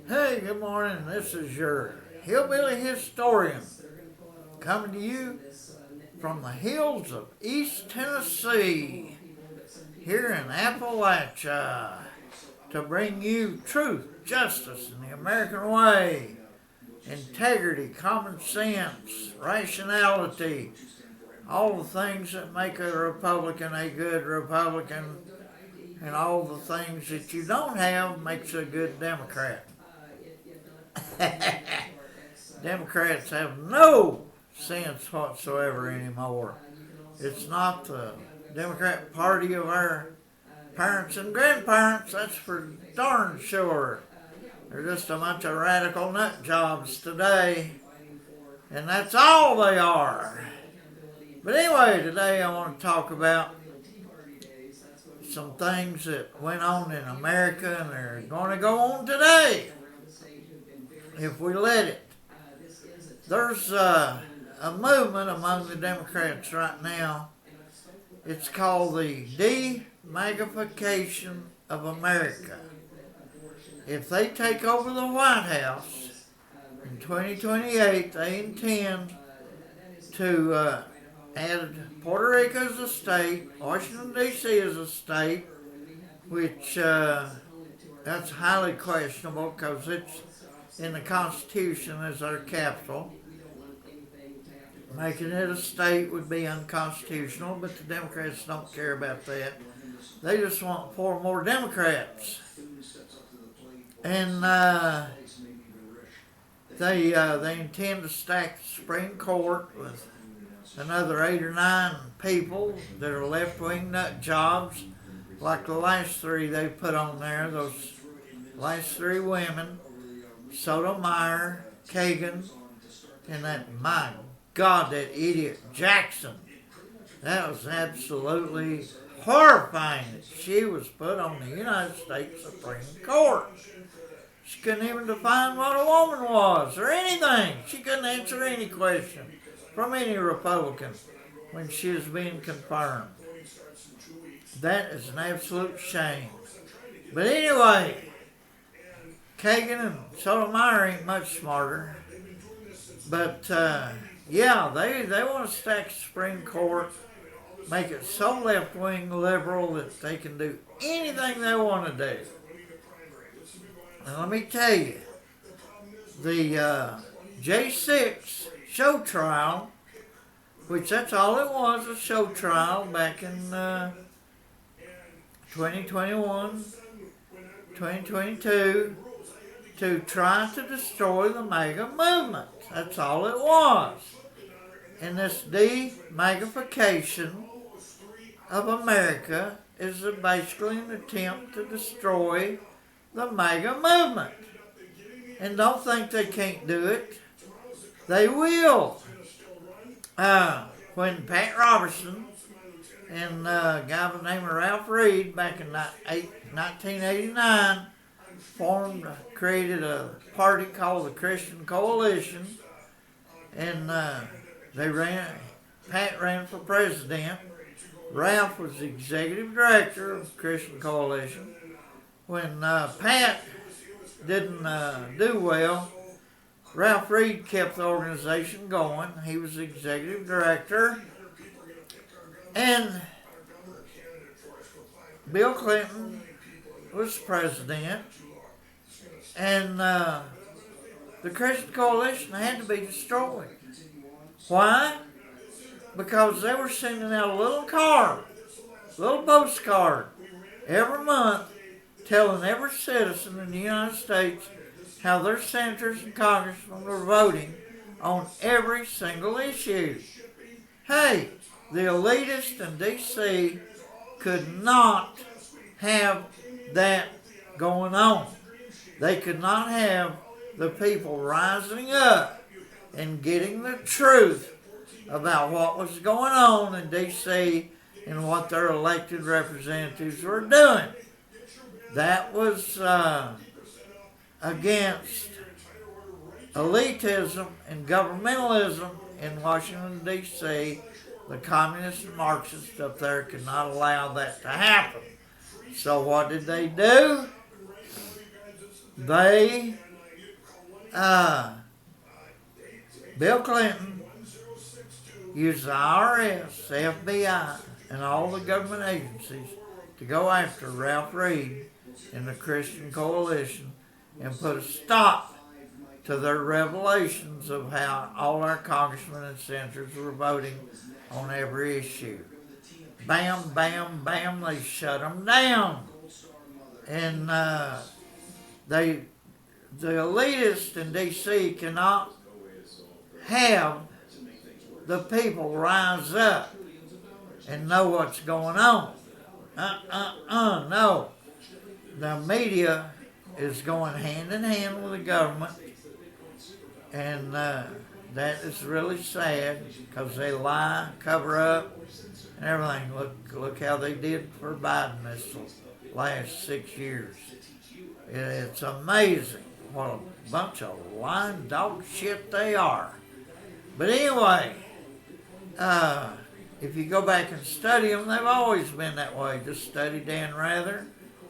Hey, good morning. This is your hillbilly historian coming to you from the hills of East Tennessee, here in Appalachia, to bring you truth, justice, and the American way, integrity, common sense, rationality, all the things that make a Republican a good Republican, and all the things that you don't have makes a good Democrat. Democrats have no sense whatsoever anymore. It's not the Democrat Party of our parents and grandparents, that's for darn sure. They're just a bunch of radical nut jobs today, and that's all they are. But anyway, today I want to talk about some things that went on in America, and they're going to go on today if we let it. There's a movement among the Democrats right now. It's called the de-Magafication of America. If they take over the White House in 2028, they intend to add Puerto Rico as a state, Washington, D.C. as a state, which that's highly questionable because it's in the Constitution as our capital. Making it a state would be unconstitutional, but the Democrats don't care about that. They just want 4 more Democrats. And they intend to stack the Supreme Court with another 8 or 9 people that are left-wing nut jobs, like the last 3 they put on there, those last 3 women, Sotomayor, Kagan, and my God, that idiot Jackson. That was absolutely horrifying that she was put on the United States Supreme Court. She couldn't even define what a woman was or anything. She couldn't answer any question from any Republican when she was being confirmed. That is an absolute shame. But anyway, Kagan and Sotomayor ain't much smarter. But yeah, they want to stack the Supreme Court, make it so left-wing liberal that they can do anything they want to do. Now let me tell you, the J6 show trial, which that's all it was, a show trial back in 2021, 2022, to try to destroy the MAGA movement. That's all it was. And this de-Magafication of America is basically an attempt to destroy the MAGA movement. And don't think they can't do it. They will. When Pat Robertson and a guy by the name of Ralph Reed back in 1989 created a party called the Christian Coalition, and Pat ran for president. Ralph was the executive director of the Christian Coalition. When Pat didn't do well, Ralph Reed kept the organization going. He was the executive director. And Bill Clinton was president. And the Christian Coalition had to be destroyed. Why? Because they were sending out a little postcard, every month, telling every citizen in the United States how their senators and congressmen were voting on every single issue. Hey, the elitists in D.C. could not have that going on. They could not have the people rising up and getting the truth about what was going on in D.C. and what their elected representatives were doing. That was against elitism and governmentalism in Washington, D.C. The communists and Marxists up there could not allow that to happen. So what did they do? They Bill Clinton used the IRS, FBI, and all the government agencies to go after Ralph Reed and the Christian Coalition and put a stop to their revelations of how all our congressmen and senators were voting on every issue. Bam, bam, bam, they shut them down. And the elitists in D.C. cannot have the people rise up and know what's going on. No. The media is going hand in hand with the government, and that is really sad because they lie, cover up, and everything. Look how they did for Biden this last 6 years. It's amazing what a bunch of lying dog shit they are. But anyway, if you go back and study them, they've always been that way. Just study Dan Rather.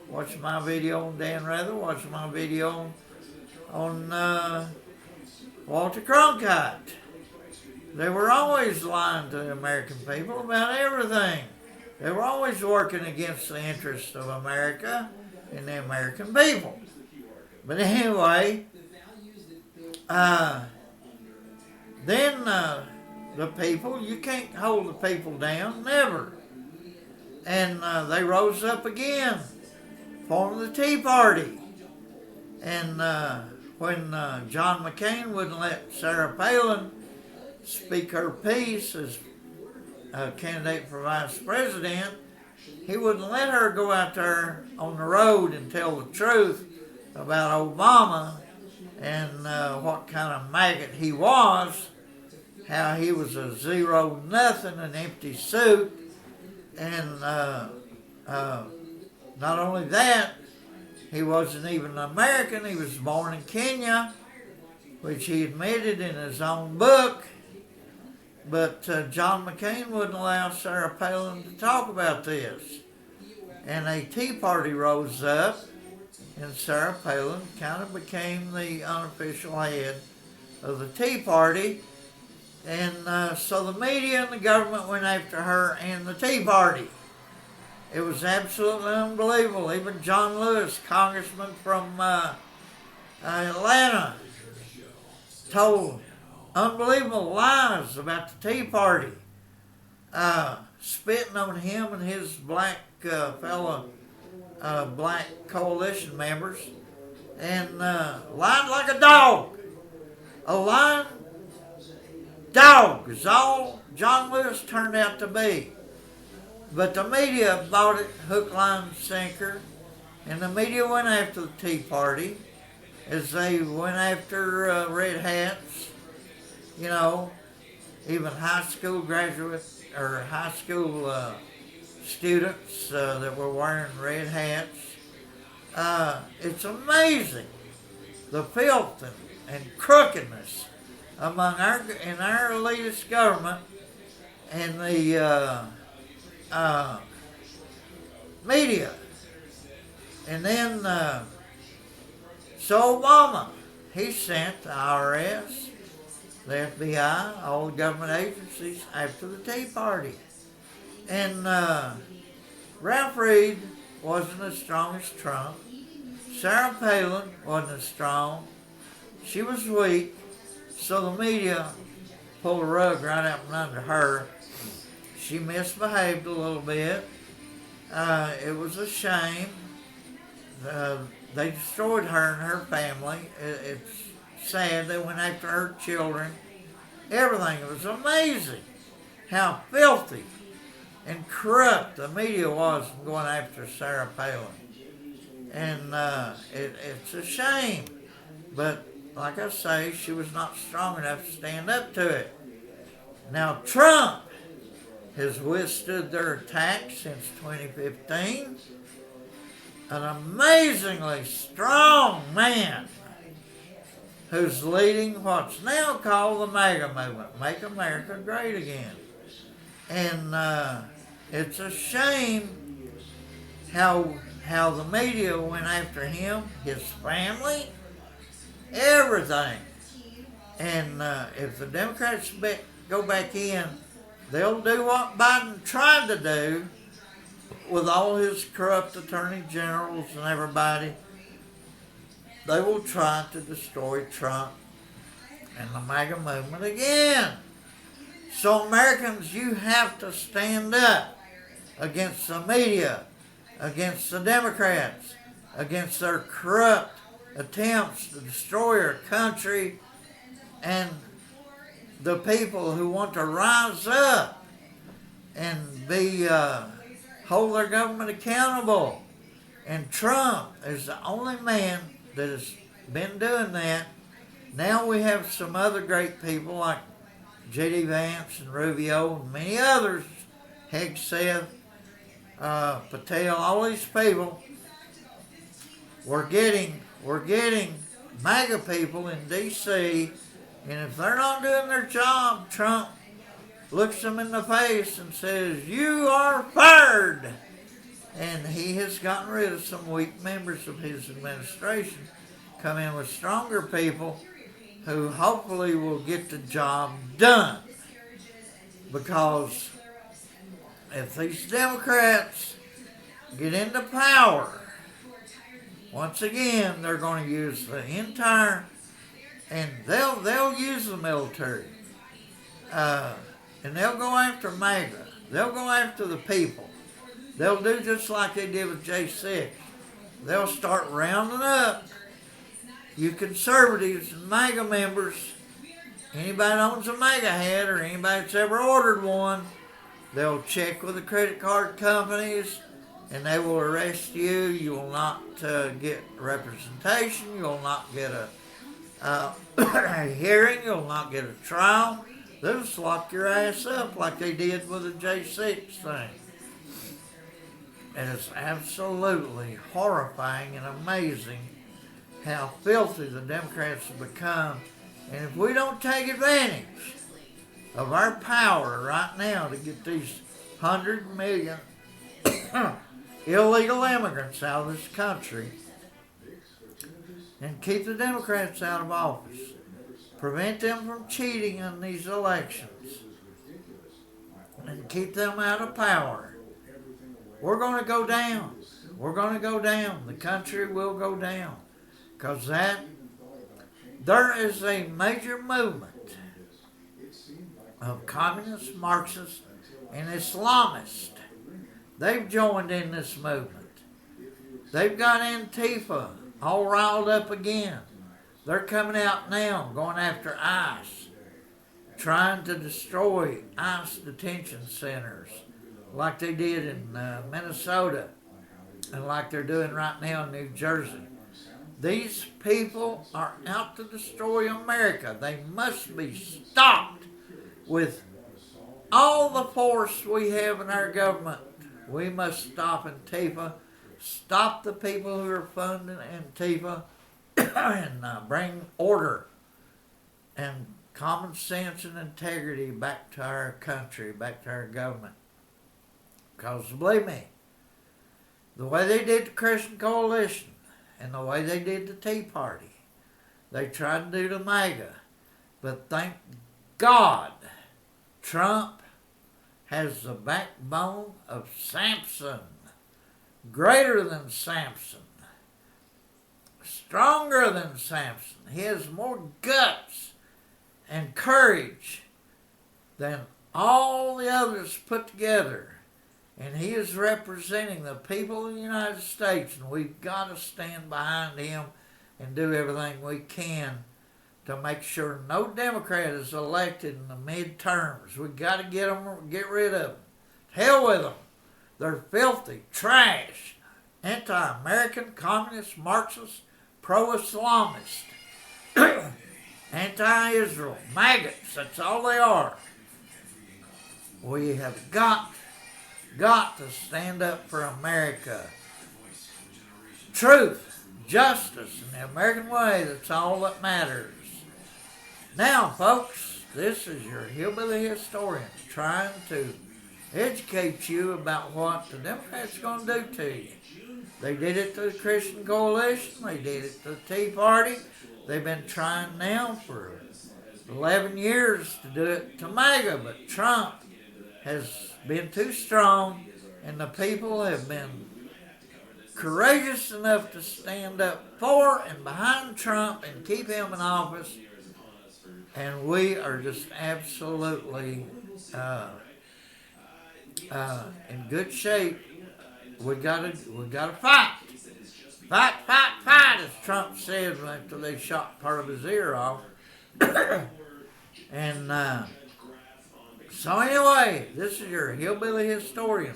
Watch my video on Dan Rather. Watch my video on Walter Cronkite. They were always lying to the American people about everything. They were always working against the interests of America and the American people. But anyway, then the people, you can't hold the people down, never. And they rose up again, formed the Tea Party. And when John McCain wouldn't let Sarah Palin speak her piece as a candidate for vice president, he wouldn't let her go out there on the road and tell the truth about Obama and what kind of maggot he was, how he was a zero nothing, an empty suit, and not only that, he wasn't even American. He was born in Kenya, which he admitted in his own book. But John McCain wouldn't allow Sarah Palin to talk about this. And a Tea Party rose up, and Sarah Palin kind of became the unofficial head of the Tea Party. And so the media and the government went after her and the Tea Party. It was absolutely unbelievable. Even John Lewis, congressman from Atlanta, told unbelievable lies about the Tea Party, spitting on him and his black black coalition members, and lied like a dog. A lying dog is all John Lewis turned out to be. But the media bought it hook, line, sinker, and the media went after the Tea Party as they went after red hats. You know, even high school graduates or high school students that were wearing red hats. It's amazing the filth and crookedness among our elitist government and the media. And then so Obama, he sent the IRS, the FBI, all the government agencies after the Tea Party. And Ralph Reed wasn't as strong as Trump. Sarah Palin wasn't as strong. She was weak. So the media pulled the rug right out from under her. She misbehaved a little bit. It was a shame. They destroyed her and her family. It's sad. They went after her children. Everything. It was amazing how filthy and corrupt the media was going after Sarah Palin. And it's a shame. But like I say, she was not strong enough to stand up to it. Now Trump has withstood their attack since 2015. An amazingly strong man who's leading what's now called the MAGA movement, Make America Great Again. And it's a shame how the media went after him, his family, everything. And if the Democrats go back in, they'll do what Biden tried to do with all his corrupt attorney generals and everybody. They will try to destroy Trump and the MAGA movement again. So Americans, you have to stand up against the media, against the Democrats, against their corrupt attempts to destroy our country, and the people who want to rise up and hold their government accountable. And Trump is the only man that has been doing that. Now we have some other great people like J.D. Vance and Rubio and many others, Hegseth, Patel, all these people. We're getting MAGA people in D.C., and if they're not doing their job, Trump looks them in the face and says, "You are fired." And he has gotten rid of some weak members of his administration, come in with stronger people who hopefully will get the job done. Because if these Democrats get into power, once again, they're going to use the entire, and they'll use the military, and they'll go after MAGA. They'll go after the people. They'll do just like they did with J6. They'll start rounding up you conservatives and MAGA members. Anybody that owns a MAGA hat or anybody that's ever ordered one, they'll check with the credit card companies and they will arrest you. You will not get representation. You will not get a hearing. You will not get a trial. They'll just lock your ass up like they did with the J6 thing. And it's absolutely horrifying and amazing how filthy the Democrats have become. And if we don't take advantage of our power right now to get these 100 million illegal immigrants out of this country and keep the Democrats out of office, prevent them from cheating in these elections, and keep them out of power, we're going to go down. We're going to go down. The country will go down. Because there is a major movement of communists, Marxists, and Islamists. They've joined in this movement. They've got Antifa all riled up again. They're coming out now, going after ICE, trying to destroy ICE detention centers like they did in Minnesota and like they're doing right now in New Jersey. These people are out to destroy America. They must be stopped with all the force we have in our government. We must stop Antifa, stop the people who are funding Antifa, and bring order and common sense and integrity back to our country, back to our government. Because believe me, the way they did the Christian Coalition and the way they did the Tea Party, they tried to do the MAGA. But thank God, Trump has the backbone of Samson, greater than Samson, stronger than Samson. He has more guts and courage than all the others put together. And he is representing the people of the United States, and we've got to stand behind him and do everything we can to make sure no Democrat is elected in the midterms. We've got to get rid of them. Hell with them. They're filthy, trash, anti-American, communist, Marxist, pro-Islamist, anti-Israel, maggots. That's all they are. We have got to stand up for America. Truth, justice, and the American way, that's all that matters. Now, folks, this is your hillbilly historian trying to educate you about what the Democrats are going to do to you. They did it to the Christian Coalition. They did it to the Tea Party. They've been trying now for 11 years to do it to MAGA, but Trump has been too strong, and the people have been courageous enough to stand up for and behind Trump and keep him in office. And we are just absolutely in good shape. We gotta fight, as Trump said after they shot part of his ear off. And so anyway, this is your hillbilly historian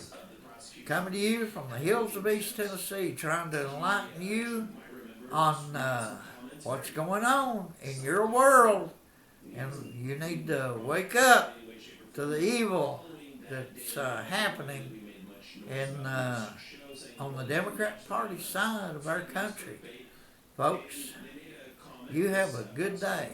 coming to you from the hills of East Tennessee, trying to enlighten you on what's going on in your world. And you need to wake up to the evil that's happening on the Democrat Party side of our country. Folks, you have a good day.